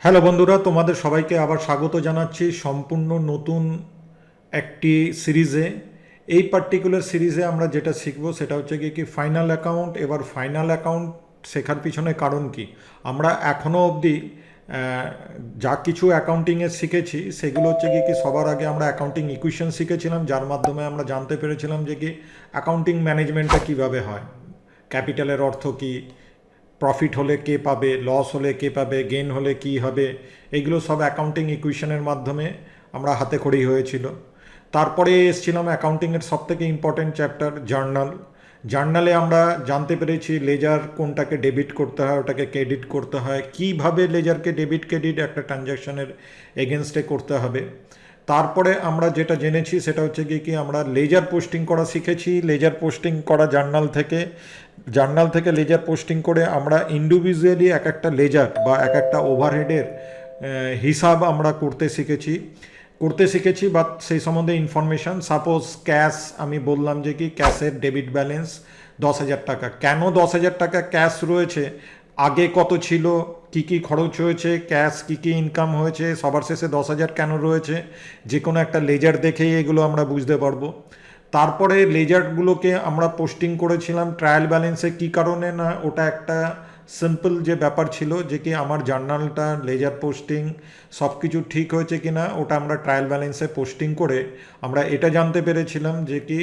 Hello বন্ধুরা, তোমাদের সবাইকে আবার স্বাগত জানাচ্ছি সম্পূর্ণ নতুন একটি সিরিজে। এই পার্টিকুলার সিরিজে আমরা যেটা শিখবো সেটা হচ্ছে কি ফাইনাল অ্যাকাউন্ট। এবার ফাইনাল অ্যাকাউন্ট শেখার পিছনে কারণ কি, আমরা এখনও অবধি যা কিছু অ্যাকাউন্টিংয়ে শিখেছি সেগুলো হচ্ছে কি সবার আগে আমরা অ্যাকাউন্টিং ইকুয়েশন শিখেছিলাম, যার মাধ্যমে আমরা জানতে পেরেছিলাম যে কি অ্যাকাউন্টিং ম্যানেজমেন্টটা কীভাবে হয়, ক্যাপিটালের অর্থ কী, প্রফিট হলে কে পাবে, লস হলে কে পাবে, গেইন হলে কি হবে, এইগুলো সব অ্যাকাউন্টিং ইকুয়েশনের মাধ্যমে আমরা হাতে খড়ি হয়েছিল। তারপরে এসছিলাম অ্যাকাউন্টিংয়ের সবথেকে ইম্পর্ট্যান্ট চ্যাপ্টার জার্নাল। জার্নালে আমরা জানতে পেরেছি লেজার কোনটাকে ডেবিট করতে হয়, ওটাকে ক্রেডিট করতে হয়, কিভাবে লেজারকে ডেবিট ক্রেডিট একটা ট্রানজ্যাকশনের এগেনস্টে করতে হবে। তারপরে আমরা যেটা জেনেছি সেটা হচ্ছে কি আমরা লেজার পোস্টিং করা শিখেছি, লেজার পোস্টিং করা জার্নাল থেকে লেজার পোস্টিং করে আমরা ইন্ডিভিজুয়ালি এক একটা লেজার বা এক একটা ওভারহেডের হিসাব আমরা করতে শিখেছি বা সেই সম্বন্ধে ইনফরমেশান। সাপোজ ক্যাশ, আমি বললাম যে কি ক্যাশের ডেবিট ব্যালেন্স 10,000 টাকা। কেন 10,000 টাকা ক্যাশ রয়েছে, আগে কত ছিল, কি কি খরচ হয়েছে, ক্যাশ কি কি ইনকাম হয়েছে, সবার শেষে 10,000 কেন রয়েছে, যে কোনো একটা লেজার দেখেই এগুলো আমরা বুঝতে পারবো। তারপরে লেজারগুলোকে আমরা পোস্টিং করেছিলাম ট্রায়াল ব্যালেন্সে। কী কারণে না, ওটা একটা সিম্পল যে ব্যাপার ছিল যে কি আমার জার্নালটা, লেজার পোস্টিং সব কিছু ঠিক হয়েছে কি না, ওটা আমরা ট্রায়াল ব্যালেন্সে পোস্টিং করে আমরা এটা জানতে পেরেছিলাম যে কি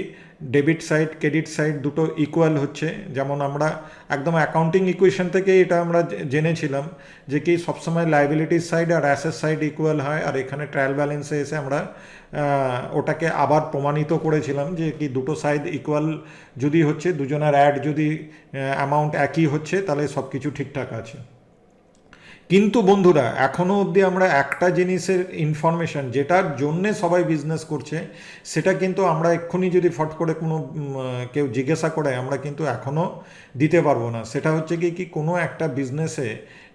ডেবিট সাইড ক্রেডিট সাইড দুটো ইকুয়াল হচ্ছে। যেমন আমরা একদম অ্যাকাউন্টিং ইকুয়েশন থেকে এটা আমরা জেনেছিলাম যে কি সবসময় লাইবিলিটির সাইড আর অ্যাসেট সাইড ইকুয়াল হয়, আর এখানে ট্রায়াল ব্যালেন্সে এসে আমরা ওটাকে আবার প্রমাণিত করেছিলাম যে কি দুটো সাইড ইকুয়াল যদি হচ্ছে, দুজনের অ্যাড যদি অ্যামাউন্ট একই হচ্ছে, তাহলে সব কিছু ঠিকঠাক আছে। কিন্তু বন্ধুরা, এখনও অবধি আমরা একটা জিনিসের ইনফরমেশান যেটার জন্যে সবাই বিজনেস করছে, সেটা কিন্তু আমরা এক্ষুনি যদি ফট করে কোনো কেউ জিজ্ঞাসা করে আমরা কিন্তু এখনও দিতে পারবো না। সেটা হচ্ছে কি কোনো একটা বিজনেসে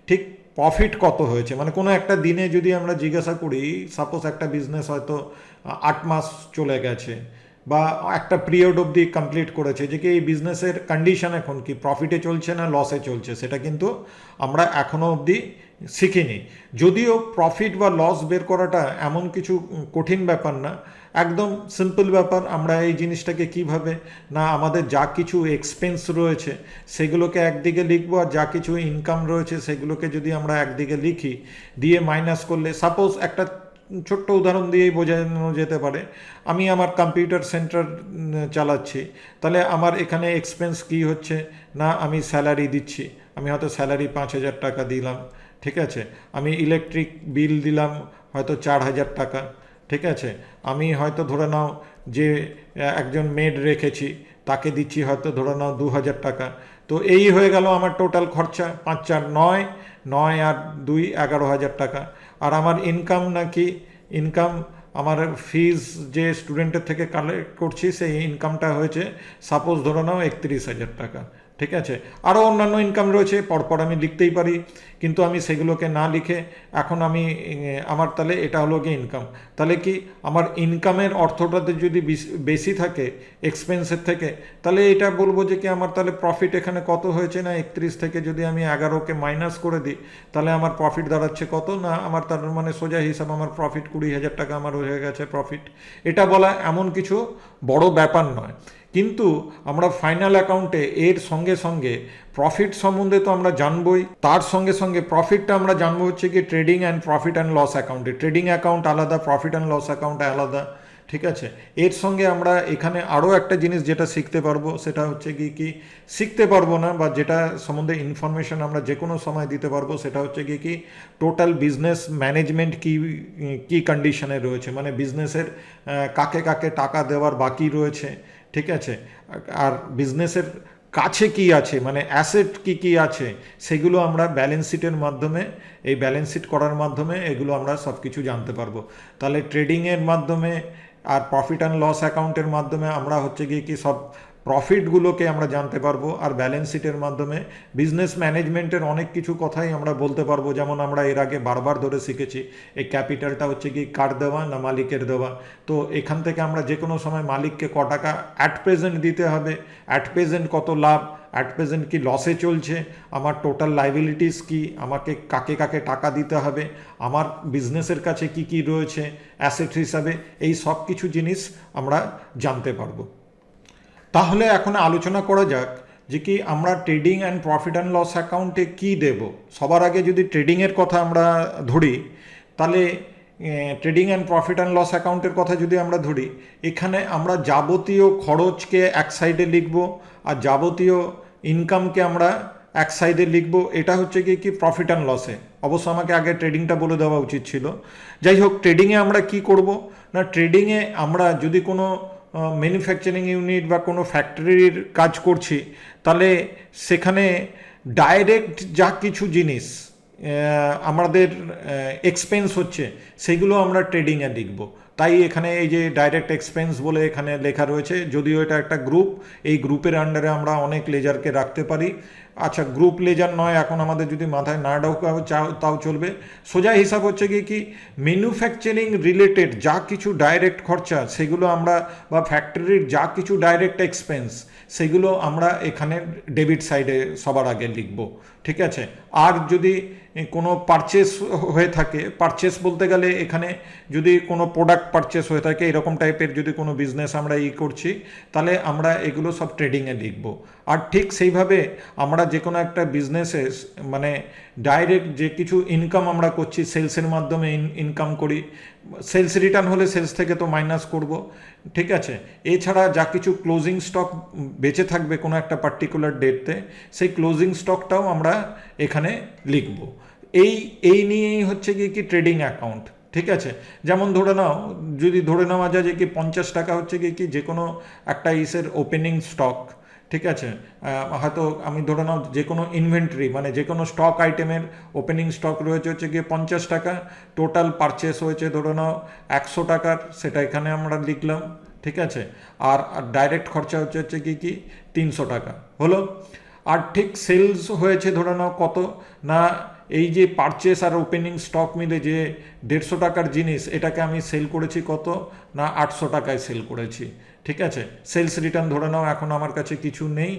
ঠিক প্রফিট কত হয়েছে, মানে কোনো একটা দিনে যদি আমরা জিজ্ঞাসা করি, সাপোজ একটা বিজনেস হয়তো 8 মাস চলে গেছে বা একটা পিরিয়ড অবধি কমপ্লিট করেছে, যে কি এই বিজনেসের কন্ডিশন এখন কি প্রফিটে চলছে না লসে চলছে, সেটা কিন্তু আমরা এখনও অবধি শিখিনি। যদিও প্রফিট বা লস বের করাটা এমন কিছু কঠিন ব্যাপার না, একদম সিম্পল ব্যাপার। আমরা এই জিনিসটাকে কিভাবে না, আমাদের যা কিছু এক্সপেন্স রয়েছে সেগুলোকে একদিকে লিখবো, আর যা কিছু ইনকাম রয়েছে সেগুলোকে যদি আমরা একদিকে লিখি, দিয়ে মাইনাস করলে, সাপোজ একটা ছোট্ট উদাহরণ দিয়েই বোঝানো যেতে পারে, আমি আমার কম্পিউটার সেন্টার চালাচ্ছি, তাহলে আমার এখানে এক্সপেন্স কী হচ্ছে না, আমি স্যালারি দিচ্ছি, আমি হয়তো স্যালারি 5,000 টাকা দিলাম, ঠিক আছে। আমি ইলেকট্রিক বিল দিলাম হয়তো 4,000 টাকা, ঠিক আছে। আমি হয়তো ধরে নাও যে একজন মেড রেখেছি, তাকে দিচ্ছি হয়তো ধরে নাও 2,000 টাকা। তো এই হয়ে গেল আমার টোটাল খরচা, 5 4 9, 9 আর 2 11,000 টাকা। আর আমার ইনকাম নাকি, ইনকাম আমার ফিজ যে স্টুডেন্টের থেকে কালেক্ট করছি সেই ইনকামটা হয়েছে সাপোজ ধরে নাও 31,000 টাকা, ঠিক আছে। আরও অন্যান্য ইনকাম রয়েছে, পরপর আমি লিখতেই পারি, কিন্তু আমি সেগুলোকে না লিখে এখন আমি আমার তাহলে এটা হলো গিয়ে ইনকাম। তাহলে কি আমার ইনকামের অর্থটাতে যদি বেশি থাকে এক্সপেন্সের থেকে, তাহলে এটা বলবো যে কি আমার তাহলে প্রফিট এখানে কত হয়েছে না, 31 থেকে যদি আমি 11কে মাইনাস করে দিই, তাহলে আমার প্রফিট দাঁড়াচ্ছে কত না, আমার তার মানে সোজা হিসাব আমার প্রফিট 20,000 টাকা আমার হয়ে গেছে প্রফিট। এটা বলা এমন কিছু বড় ব্যাপার নয়, কিন্তু আমরা ফাইনাল অ্যাকাউন্টে এর সঙ্গে সঙ্গে প্রফিট সম্বন্ধে তো আমরা জানবই, তার সঙ্গে সঙ্গে প্রফিটটা আমরা জানবো হচ্ছে কি trading and profit and loss অ্যাকাউন্টে। ট্রেডিং অ্যাকাউন্ট আলাদা, প্রফিট অ্যান্ড লস অ্যাকাউন্ট আলাদা, ঠিক আছে। এর সঙ্গে আমরা এখানে আরও একটা জিনিস যেটা শিখতে পারবো, সেটা হচ্ছে কি শিখতে পারবো না বা যেটা সম্বন্ধে ইনফরমেশন আমরা যে কোনো সময় দিতে পারবো, সেটা হচ্ছে কি টোটাল বিজনেস ম্যানেজমেন্ট কি কন্ডিশনে রয়েছে, মানে বিজনেসের কাকে কাকে টাকা দেওয়ার বাকি রয়েছে, ঠিক আছে। আর বিজনেসের কাছে কি আছে, মানে অ্যাসেট কি আছে, সেগুলো আমরা ব্যালেন্স শিটের মাধ্যমে, এই ব্যালেন্স শিট করার মাধ্যমে এগুলো আমরা সব কিছু জানতে পারবো। তাহলে ট্রেডিংয়ের মাধ্যমে আর প্রফিট অ্যান্ড লস অ্যাকাউন্টের মাধ্যমে আমরা হচ্ছে কি সব প্রফিটগুলোকে আমরা জানতে পারবো, আর ব্যালেন্স শিটের মাধ্যমে বিজনেস ম্যানেজমেন্টের অনেক কিছু কথাই আমরা বলতে পারবো। যেমন আমরা এর আগে বারবার ধরে শিখেছি এই ক্যাপিটালটা হচ্ছে কি কার দেওয়া না মালিকের দেওয়া। তো এখান থেকে আমরা যে কোনো সময় মালিককে ক টাকা অ্যাট প্রেজেন্ট দিতে হবে, অ্যাট প্রেজেন্ট কত লাভ, অ্যাট প্রেজেন্ট কি লসে চলছে, আমার টোটাল লাইবিলিটিস কি, আমাকে কাকে কাকে টাকা দিতে হবে, আমার বিজনেসের কাছে কি কি রয়েছে অ্যাসেট হিসাবে, এই সব কিছু জিনিস আমরা জানতে পারবো। তাহলে এখন আলোচনা করা যাক যে কি আমরা trading and profit and loss অ্যাকাউন্টে কী দেব। সবার আগে যদি ট্রেডিংয়ের কথা আমরা ধরি, তাহলে trading and profit and loss অ্যাকাউন্টের কথা যদি আমরা ধরি, এখানে আমরা যাবতীয় খরচকে এক সাইডে লিখব আর যাবতীয় ইনকামকে আমরা এক সাইডে লিখব। এটা হচ্ছে কি প্রফিট অ্যান্ড লসে। অবশ্য আমাকে আগে ট্রেডিংটা বলে দেওয়া উচিত ছিল। যাই হোক, ট্রেডিংয়ে আমরা কি করব না, ট্রেডিংয়ে আমরা যদি কোনো ম্যানুফ্যাকচারিং ইউনিট বা কোনো ফ্যাক্টরির কাজ করছি, তাহলে সেখানে ডাইরেক্ট যা কিছু জিনিস আমাদের এক্সপেন্স হচ্ছে সেগুলো আমরা ট্রেডিংয়ে লিখব। তাই এখানে এই যে ডাইরেক্ট এক্সপেন্স বলে এখানে লেখা রয়েছে, যদিও এটা একটা গ্রুপ, এই গ্রুপের আন্ডারে আমরা অনেক লেজারকে রাখতে পারি। আচ্ছা, গ্রুপ লেজার নয়, এখন আমাদের যদি মাথায় না ঢোকাও তাও চলবে। সোজা হিসাব হচ্ছে কি ম্যানুফ্যাকচারিং রিলেটেড যা কিছু ডাইরেক্ট খরচা সেগুলো আমরা, বা ফ্যাক্টরির যা কিছু ডাইরেক্ট এক্সপেন্স সেগুলো আমরা এখানে ডেবিট সাইডে সবার আগে লিখব। ঠিক আছে। আর যদি কোনো পারচেস হয়ে থাকে, পারচেস বলতে গেলে এখানে যদি কোনো প্রোডাক্ট পারচেস হয়ে থাকে, এরকম টাইপের যদি কোনো বিজনেস আমরা করছি, তাহলে আমরা এগুলো সব ট্রেডিংয়ে লিখব। আর ঠিক সেইভাবে আমরা যে কোনো একটা বিজনেসে মানে ডাইরেক্ট যে কিছু ইনকাম আমরা করছি, সেলসের মাধ্যমে ইনকাম করি, সেলস রিটার্ন হলে সেলস থেকে তো মাইনাস করব। ঠিক আছে। এছাড়া যা কিছু ক্লোজিং স্টক বেঁচে থাকবে কোনো একটা পার্টিকুলার ডেটতে, সেই ক্লোজিং স্টকটাও আমরা এখানে লিখব। এই নিয়েই হচ্ছে কি ট্রেডিং অ্যাকাউন্ট। ঠিক আছে। যেমন ধরে নাও, যদি ধরে নেওয়া যায় যে কি 50 টাকা হচ্ছে কি যে কোনো একটা ইসের ওপেনিং স্টক। ঠিক আছে। হয়তো আমি ধরে নাও যে কোনো ইনভেন্টরি মানে যে কোনো স্টক আইটেমের ওপেনিং স্টক রয়েছে হচ্ছে গিয়ে 50 টাকা, টোটাল পারচেস হয়েছে ধরে নাও 100 টাকার, সেটা এখানে আমরা লিখলাম। ঠিক আছে। আর ডাইরেক্ট খরচা হচ্ছে কি 300 টাকা হলো। আর ঠিক সেলস হয়েছে ধরে নাও কত না, এই যে পারচেস আর ওপেনিং স্টক মিলে যে 150 টাকার জিনিস, এটাকে আমি সেল করেছি কত না 800 টাকায় সেল করেছি। ঠিক আছে। সেলস রিটার্ন ধরে নাও এখন আমার কাছে কিছু নেই,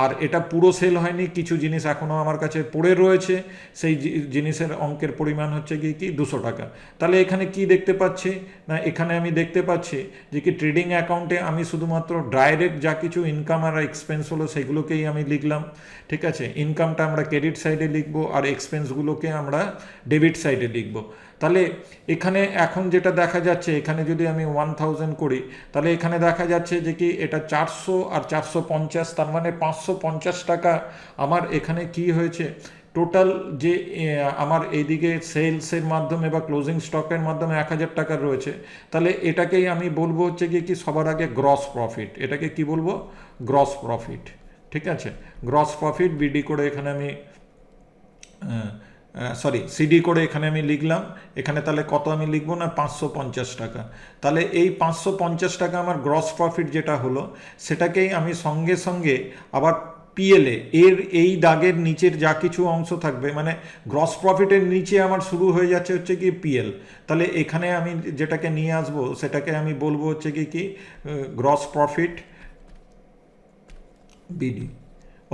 আর এটা পুরো সেল হয়নি, কিছু জিনিস এখনও আমার কাছে পড়ে রয়েছে, সেই জিনিসের অঙ্কের পরিমাণ হচ্ছে কি 200 টাকা। তাহলে এখানে কি দেখতে পাচ্ছি না, এখানে আমি দেখতে পাচ্ছি যে কি ট্রেডিং অ্যাকাউন্টে আমি শুধুমাত্র ডাইরেক্ট যা কিছু ইনকাম আর এক্সপেন্স হলো সেগুলোকেই আমি লিখলাম। ঠিক আছে। ইনকামটা আমরা ক্রেডিট সাইডে লিখব আর এক্সপেন্সগুলোকে আমরা ডেবিট সাইডে লিখব। তাহলে এখানে এখন যেটা দেখা যাচ্ছে, এখানে যদি আমি 1000 করি, তাহলে এখানে দেখা যাচ্ছে যে কি এটা 400 আর 450, তার মানে 550 টাকা আমার এখানে কি হয়েছে, টোটাল যে আমার এইদিকে সেলসের মাধ্যমে বা ক্লোজিং স্টকের মাধ্যমে 1000 টাকা রয়েছে। তাহলে এটাকেই আমি বলবো হচ্ছে কি সবার আগে গ্রস প্রফিট। এটাকে কি বলবো, গ্রস প্রফিট। ঠিক আছে। গ্রস প্রফিট বিডি করে এখানে আমি সিডি করে এখানে আমি লিখলাম। এখানে তাহলে কত আমি লিখবো না 550 টাকা। তাহলে এই 550 টাকা আমার গ্রস প্রফিট যেটা হলো, সেটাকেই আমি সঙ্গে সঙ্গে আবার পিএলএ এর এই দাগের নিচের যা কিছু অংশ থাকবে, মানে গ্রস প্রফিটের নিচে আমার শুরু হয়ে যাচ্ছে হচ্ছে কি পিএল। তাহলে এখানে আমি যেটাকে নিয়ে আসবো সেটাকে আমি বলবো হচ্ছে কি গ্রস প্রফিট বিডি।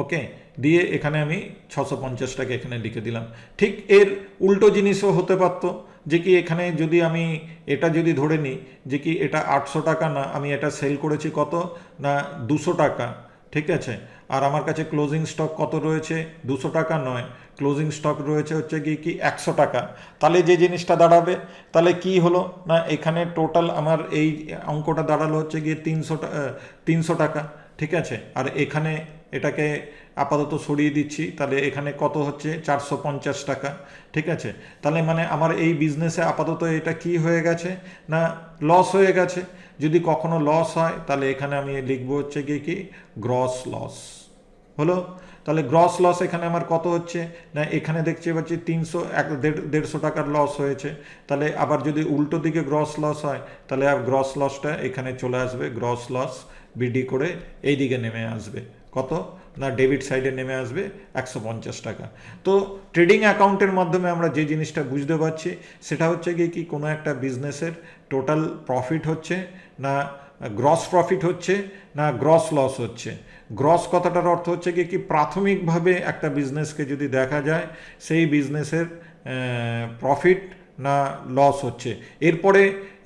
ওকে, দিয়ে এখানে আমি 650 টাকা এখানে লিখে দিলাম। ঠিক এর উল্টো জিনিসও হতে পারত, যে কি এখানে যদি আমি এটা যদি ধরে নিই যে কি এটা 800 টাকা না, আমি এটা সেল করেছি কত না 200 টাকা। ঠিক আছে। আর আমার কাছে ক্লোজিং স্টক কত রয়েছে, 200 টাকা নয়, ক্লোজিং স্টক রয়েছে হচ্ছে কি 100 টাকা। তাহলে যে জিনিসটা দাঁড়াবে, তাহলে কি হলো না, এখানে টোটাল আমার এই অঙ্কটা দাঁড়ালো হচ্ছে গিয়ে 300 টাকা। ঠিক আছে। আর এখানে এটাকে আপাতত সরিয়ে দিচ্ছি, তাহলে এখানে কত হচ্ছে 450 টাকা। ঠিক আছে। তাহলে মানে আমার এই বিজনেসে আপাতত এটা কি হয়ে গেছে না লস হয়ে গেছে। যদি কখনো লস হয় তাহলে এখানে আমি লিখবো হচ্ছে কি গ্রস লস হলো। তাহলে গ্রস লস এখানে আমার কত হচ্ছে না, এখানে দেখতে পাচ্ছি 150 টাকার লস হয়েছে। তাহলে আবার যদি উল্টো দিকে গ্রস লস হয়, তাহলে আর গ্রস লসটা এখানে চলে আসবে, গ্রস লস বিডি করে এই দিকে নেমে আসবে কত না ডেবিট সাইডে নেমে আসবে 150 টাকা। তো ট্রেডিং অ্যাকাউন্টের মাধ্যমে আমরা যে জিনিসটা বুঝতে পারছি সেটা হচ্ছে কি কোনো একটা বিজনেসের টোটাল প্রফিট হচ্ছে না গ্রস প্রফিট হচ্ছে না গ্রস লস হচ্ছে। গ্রস কথাটার অর্থ হচ্ছে কি প্রাথমিকভাবে একটা বিজনেসকে যদি দেখা যায় সেই বিজনেসের প্রফিট না লস হচ্ছে। এরপরে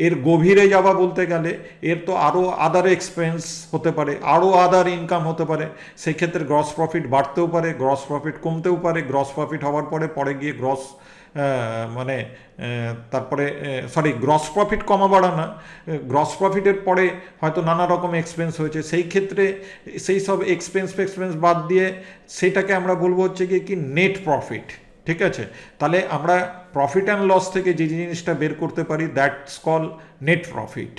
এর গভীরে যাওয়া বলতে গেলে এর তো আরও আদার এক্সপেন্স হতে পারে, আরও আদার ইনকাম হতে পারে, সেক্ষেত্রে গ্রস প্রফিট বাড়তেও পারে, গ্রস প্রফিট কমতেও পারে। গ্রস প্রফিট হওয়ার পরে গিয়ে গ্রস মানে তারপরে গ্রস প্রফিট কমা বাড়া না, গ্রস প্রফিটের পরে হয়তো নানা রকম এক্সপেন্স হয়েছে, সেই ক্ষেত্রে সেই সব এক্সপেন্স বাদ দিয়ে সেটাকে আমরা বলবো হচ্ছে কি নেট প্রফিট। ঠিক আছে, তাহলে আমরা প্রফিট অ্যান্ড লস থেকে যে জিনিসটা বের করতে পারি দ্যাটস কল নেট প্রফিট।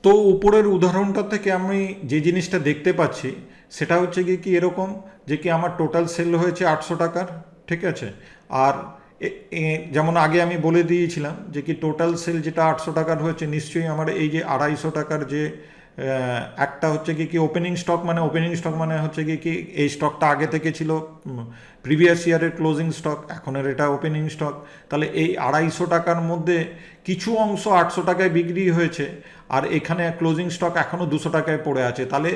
তো উপরের উদাহরণটা থেকে আমি যে জিনিসটা দেখতে পাচ্ছি সেটা হচ্ছে কি এরকম যে কি আমার টোটাল সেল হয়েছে 800 টাকার। ঠিক আছে, আর যেমন আগে আমি বলে দিয়েছিলাম যে কি টোটাল সেল যেটা 800 টাকার হয়েছে, নিশ্চয়ই আমার এই যে 250 টাকার যে একটা হচ্ছে কি ওপেনিং স্টক, মানে ওপেনিং স্টক মানে হচ্ছে কি এই স্টকটা আগে থেকে ছিল প্রিভিয়াস ইয়ারের ক্লোজিং স্টক, এখনের এটা ওপেনিং স্টক। তাহলে এই 250 টাকার মধ্যে কিছু অংশ 800 টাকায় বিক্রি হয়েছে, আর এখানে ক্লোজিং স্টক এখনও 200 টাকায় পড়ে আছে। তাহলে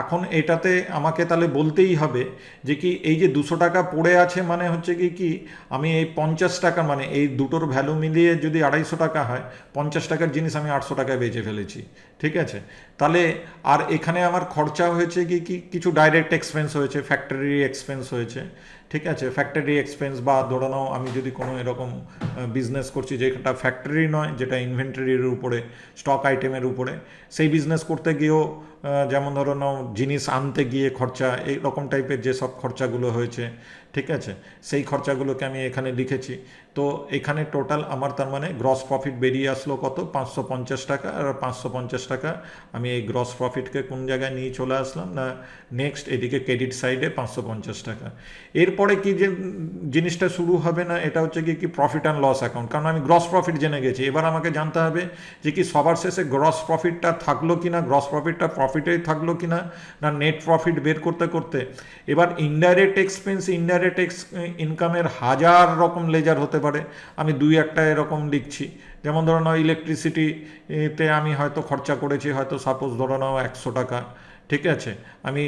এখন এটাতে আমাকে তাহলে বলতেই হবে যে কি এই যে 200 টাকা পড়ে আছে মানে হচ্ছে কি আমি এই 50 টাকা, মানে এই দুটোর ভ্যালু মিলিয়ে যদি 250 টাকা হয়, 50 টাকার জিনিস আমি 800 টাকায় বেচে ফেলেছি। ঠিক আছে, তাহলে আর এখানে আমার খরচা হয়েছে কি কিছু ডাইরেক্ট এক্সপেন্স হয়েছে, ফ্যাক্টরি এক্সপেন্স হয়েছে। ঠিক আছে, ফ্যাক্টরি এক্সপেন্স বা ধরে নাও আমি যদি কোনো এরকম বিজনেস করছি যেটা ফ্যাক্টরি নয়, যেটা ইনভেন্টরির উপরে, স্টক আইটেমের উপরে, সেই বিজনেস করতে গিয়েও যেমন ধরে নাও জিনিস আনতে গিয়ে খরচা, এই রকম টাইপের যেসব খরচাগুলো হয়েছে, ঠিক আছে, সেই খরচাগুলোকে আমি এখানে লিখেছি। তো এখানে টোটাল আমার তার মানে গ্রস প্রফিট বেরিয়ে আসলো কত, 550 টাকা। আর 550 টাকা আমি এই গ্রস প্রফিটকে কোন জায়গায় নিয়ে চলে আসলাম না নেক্সট এদিকে ক্রেডিট সাইডে 550 টাকা। এরপরে কি যে জিনিসটা শুরু হবে না, এটা হচ্ছে কি প্রফিট অ্যান্ড লস অ্যাকাউন্ট। কারণ আমি গ্রস প্রফিট জেনে গেছি, এবার আমাকে জানতে হবে যে কি সবার শেষে গ্রস প্রফিটটা থাকলো কি না, গ্রস প্রফিটটা প্রফিটেই থাকলো কি না, না নেট প্রফিট বের করতে করতে এবার ইনডাইরেক্ট এক্সপেন্স, ইনডাইরেক্ট ইনকামের হাজার রকম লেজার হতে পারে। আমি দুই একটা এরকম লিখছি, যেমন ধরো নাও ইলেকট্রিসিটিতে আমি হয়তো খরচা করেছি, হয়তো সাপোজ ধরো নাও 100 টাকা। ঠিক আছে, আমি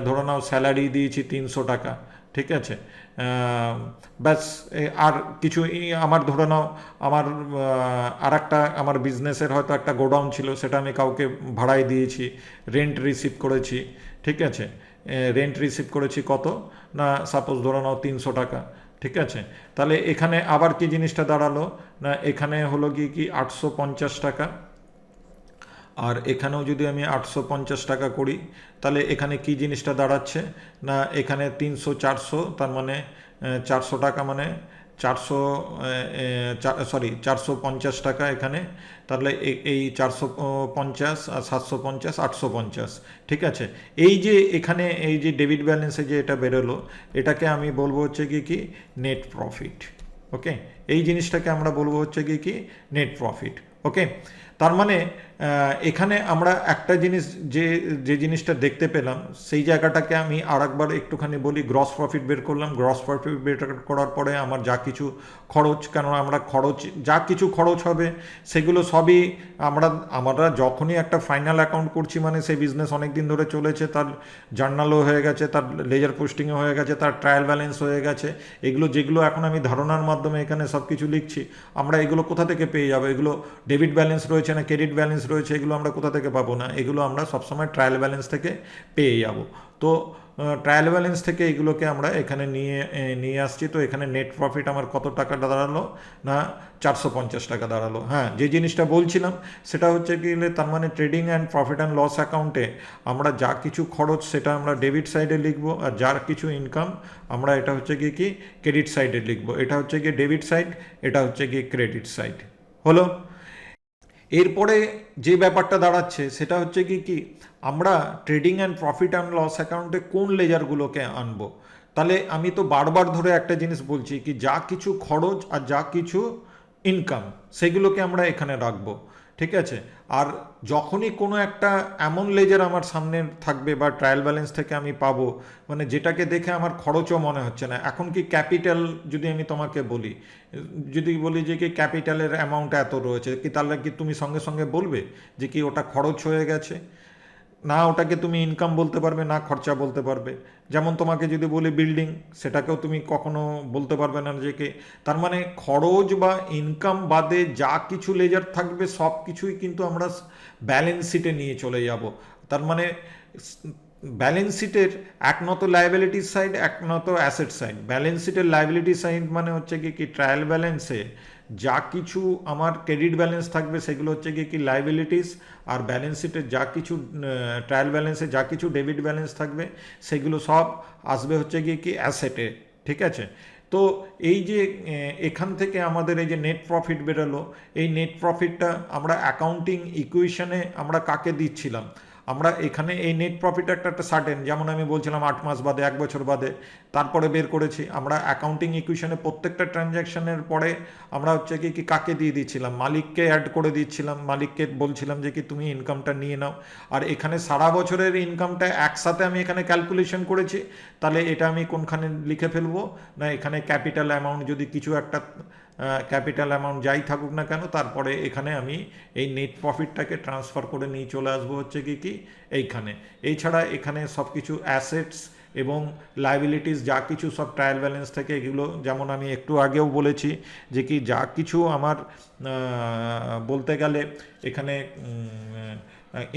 ধরো নাও স্যালারি দিয়েছি 300 টাকা। ঠিক আছে, ব্যাস। আর কিছু আমার ধরে নাও আমার আর একটা আমার বিজনেসের হয়তো একটা গোডাউন ছিল, সেটা আমি কাউকে ভাড়ায় দিয়েছি, রেন্ট রিসিভ করেছি। ঠিক আছে, রেন্ট রিসিভ করেছি কত না সাপোজ ধরে নাও 300 টাকা। ঠিক আছে, তাহলে এখানে আবার কি জিনিসটা দাঁড়ালো না, এখানে হলো কি 850 টাকা। আর এখানেও যদি আমি 850 টাকা করি, তাহলে এখানে কি জিনিসটা দাঁড়াচ্ছে না, এখানে 300 400, তার মানে 400 টাকা, মানে 450 টাকা এখানে। তাহলে এই 450 আর 750 850। ঠিক আছে, এই যে এখানে এই যে ডেবিট ব্যালেন্সে যে এটা বেরোলো, এটাকে আমি বলবো হচ্ছে কি নেট প্রফিট। ওকে, এই জিনিসটাকে আমরা বলবো হচ্ছে কি নেট প্রফিট। ওকে, তার মানে এখানে আমরা একটা জিনিস যে জিনিসটা দেখতে পেলাম, সেই জায়গাটাকে আমি আরেকবার একটুখানি বলি। গ্রস প্রফিট বের করলাম, গ্রস প্রফিট বের করার পরে আমার যা কিছু খরচ, কেন আমরা যা কিছু খরচ হবে সেগুলো সবই আমরা যখনই একটা ফাইনাল অ্যাকাউন্ট করছি, মানে সেই বিজনেস অনেক দিন ধরে চলেছে, তার জার্নালও হয়ে গেছে, তার লেজার পোস্টিংও হয়ে গেছে, তার ট্রায়াল ব্যালেন্স হয়ে গেছে, এগুলো যেগুলো এখন আমি ধারণার মাধ্যমে এখানে সব কিছু লিখছি, আমরা এগুলো কোথা থেকে পেয়ে যাবো? এগুলো ডেবিট ব্যালেন্স রয়েছে না ক্রেডিট ব্যালেন্স রয়েছে, এগুলো আমরা কোথা থেকে পাবো? না, এগুলো আমরা সবসময় ট্রায়াল ব্যালেন্স থেকে পেয়ে যাব। তো ট্রায়াল ব্যালেন্স থেকে এগুলোকে আমরা এখানে নিয়ে আসছি। তো এখানে নেট প্রফিট আমার কত টাকা দাঁড়ালো না 450 টাকা দাঁড়ালো। হ্যাঁ, যে জিনিসটা বলছিলাম সেটা হচ্ছে কি, তার মানে trading and profit and loss অ্যাকাউন্টে আমরা যা কিছু খরচ সেটা আমরা ডেবিট সাইডে লিখবো, আর যার কিছু ইনকাম আমরা এটা হচ্ছে কি ক্রেডিট সাইডে লিখবো। এটা হচ্ছে কি ডেবিট সাইড, এটা হচ্ছে কি ক্রেডিট সাইড। হলো, এরপরে যে ব্যাপারটা দাঁড়াচ্ছে সেটা হচ্ছে কি আমরা trading and profit and loss অ্যাকাউন্টে কোন লেজারগুলোকে আনবো। তাহলে আমি তো বারবার ধরে একটা জিনিস বলছি কি যা কিছু খরচ আর যা কিছু ইনকাম সেগুলোকে আমরা এখানে রাখবো। ঠিক আছে। আর যখনই কোনো একটা এমন লেজার আমার সামনে থাকবে বা ট্রায়াল ব্যালেন্স থেকে আমি পাবো, মানে যেটাকে দেখে আমার খরচও মনে হচ্ছে না, এখন কি ক্যাপিটাল যদি আমি তোমাকে বলি, যদি বলি যে কি ক্যাপিটালের অ্যামাউন্ট এত রয়েছে, কি তাহলে কি তুমি সঙ্গে সঙ্গে বলবে যে কি ওটা খরচ হয়ে গেছে? না ওটাকে তুমি ইনকাম বলতে পারবে, না খরচা বলতে পারবে। যেমন তোমাকে যদি বলি বিল্ডিং, সেটাকেও তুমি কখনো বলতে পারবে না যে কি, তার মানে খরচ বা ইনকাম বাদে যা কিছু লেজার থাকবে সব কিছুই কিন্তু আমরা ব্যালেন্স শিটে নিয়ে চলে যাব। তার মানে ব্যালেন্স শিটের এক নত লাইবিলিটি সাইড, এক নত অ্যাসেট সাইড। ব্যালেন্স শিটের লাইবিলিটি সাইড মানে হচ্ছে কি ট্রায়াল ব্যালেন্সে যা কিছু আমার ক্রেডিট ব্যালেন্স থাকবে সেগুলো হচ্ছে কি লাইবিলিটিস, আর ব্যালেন্স শিটের যা কিছু ট্রায়াল ব্যালেন্সে যা কিছু ডেবিট ব্যালেন্স থাকবে সেগুলো সব আসবে হচ্ছে কি অ্যাসেটে। ঠিক আছে। তো এই যে এখান থেকে আমাদের এই যে নেট প্রফিট বেরোলো, এই নেট প্রফিটটা আমরা অ্যাকাউন্টিং ইকুয়েশনে আমরা কাকে দিচ্ছিলাম? আমরা এখানে এই নেট প্রফিট একটা সার্টেন, যেমন আমি বলছিলাম 8 মাস বাদে, 1 বছর বাদে, তারপরে বের করেছি আমরা অ্যাকাউন্টিং ইকুয়েশনে প্রত্যেকটা ট্রানজ্যাকশনের পরে আমরা হচ্ছে কি কাকে দিয়ে দিচ্ছিলাম? মালিককে অ্যাড করে দিচ্ছিলাম, মালিককে বলছিলাম যে কি তুমি ইনকামটা নিয়ে নাও। আর এখানে সারা বছরের ইনকামটা একসাথে আমি এখানে ক্যালকুলেশন করেছি, তাহলে এটা আমি কোনখানে লিখে ফেলবো না, এখানে ক্যাপিটাল অ্যামাউন্ট যদি কিছু একটা ক্যাপিটাল অ্যামাউন্ট যাই থাকুক না কেন, তারপরে এখানে আমি এই নেট প্রফিটটাকে ট্রান্সফার করে নিয়ে চলে আসবো হচ্ছে কি এইখানে। এছাড়া এখানে সব কিছু অ্যাসেটস এবং লাইবিলিটিস যা কিছু সব ট্রায়াল ব্যালেন্স থেকে এগুলো, যেমন আমি একটু আগেও বলেছি যে কি যা কিছু আমার বলতে গেলে এখানে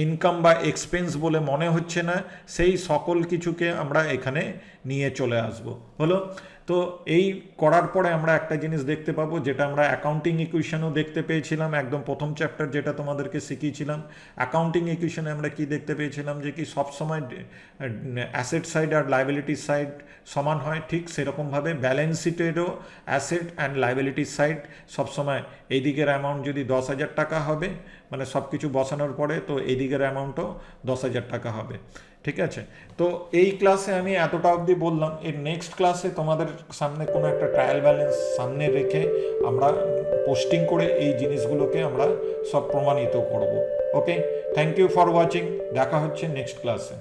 ইনকাম বা এক্সপেন্স বলে মনে হচ্ছে না, সেই সকল কিছুকে আমরা এখানে নিয়ে চলে আসব। হলো? তো এই করার পরে আমরা একটা জিনিস দেখতে পাবো, যেটা আমরা অ্যাকাউন্টিং ইকুয়েশনও দেখতে পেয়েছিলাম একদম প্রথম চ্যাপ্টার যেটা তোমাদেরকে শিখিয়েছিলাম। অ্যাকাউন্টিং ইকুয়েশনে আমরা কি দেখতে পেয়েছিলাম যে কি সবসময় অ্যাসেট সাইড আর লাইবিলিটি সাইড সমান হয়, ঠিক সেরকমভাবে ব্যালেন্স শিটেরও অ্যাসেট অ্যান্ড লাইবিলিটি সাইড সবসময় এই দিকের অ্যামাউন্ট যদি 10,000 টাকা হবে, মানে সব কিছু বসানোর পরে, তো এই দিকের অ্যামাউন্টও 10,000 টাকা হবে। ঠিক আছে। তো এই ক্লাসে আমি এতটা অবধি বললাম। এর নেক্সট ক্লাসে তোমাদের সামনে কোনো একটা ট্রায়াল ব্যালেন্স সামনে রেখে আমরা পোস্টিং করে এই জিনিসগুলোকে আমরা সব প্রমাণিত করব। ওকে, থ্যাংক ইউ ফর ওয়াচিং। দেখা হচ্ছে নেক্সট ক্লাসে।